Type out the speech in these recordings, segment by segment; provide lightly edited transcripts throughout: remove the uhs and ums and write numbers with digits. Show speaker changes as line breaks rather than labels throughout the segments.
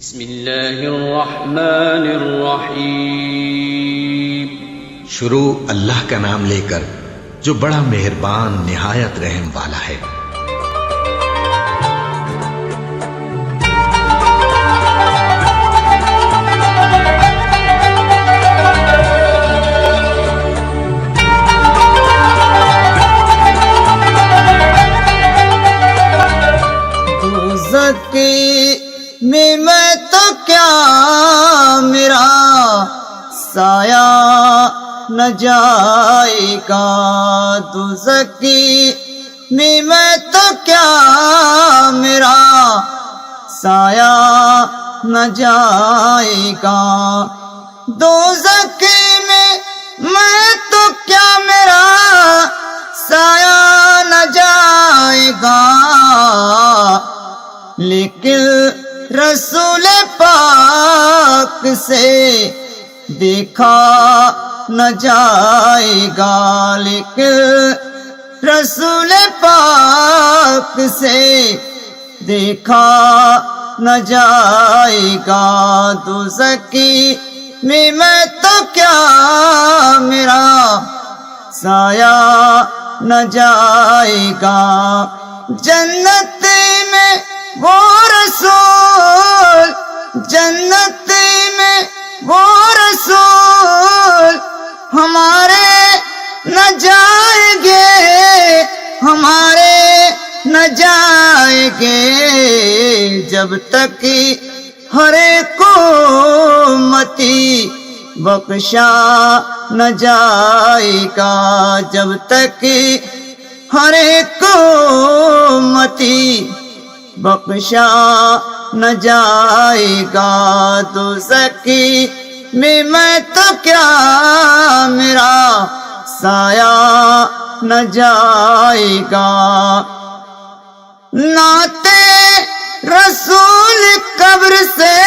بسم اللہ الرحمن الرحیم۔
شروع اللہ کا نام لے کر جو بڑا مہربان نہایت رحم والا ہے۔
دوزخ میں تو کیا میرا سایہ نہ جائے گا، دوزخ میں تو کیا میرا سایہ نہ جائے گا، دوزخ میں تو کیا میرا سایہ نہ جائے گا، لیکن رسول پاک سے دیکھا نہ جائے گا، لیکن رسول پاک سے دیکھا نہ جائے گا، دوزخ میں تو کیا میرا سایہ نہ جائے گا، جنت میں وہ رسول، جنت میں وہ رسول ہمارے نہ جائیں گے، ہمارے نہ جائیں گے، جب تک ہر ایک امتی بخشا نہ جائے گا، جب تک ہر ایک امتی بخشا نہ جائے گا، دوزخ میں تو کیا میرا سایہ نہ جائے گا، نعت رسول قبر سے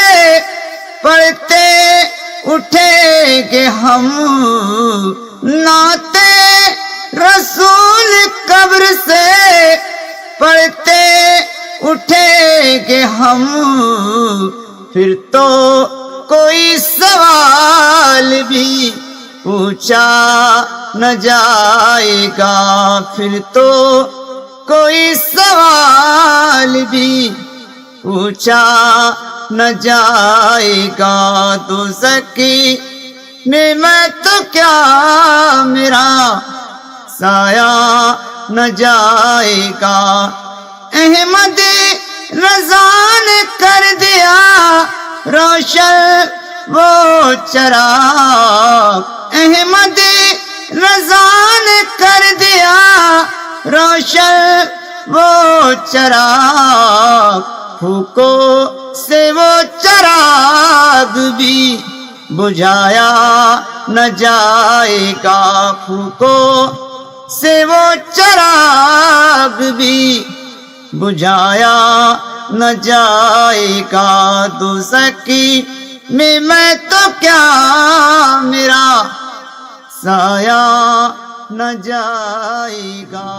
پڑھتے اٹھیں گے ہم، نعت رسول قبر سے پڑھتے اٹھیں گے ہم، پھر تو کوئی سوال بھی پوچھا نہ جائے گا، پھر تو کوئی سوال بھی پوچھا نہ جائے گا، دوزخ میں تو کیا میرا سایہ نہ جائے گا، احمد رضا نے کر دیا روشن وہ چراغ، احمد رضا نے کر دیا روشن وہ چراغ، پھوکو سے وہ چراغ بھی بجھایا نہ جائے گا، پھوکو سے وہ چراغ بھی بجھایا نہ جائے گا، دوزخ میں تو کیا میرا سایہ نہ جائے گا۔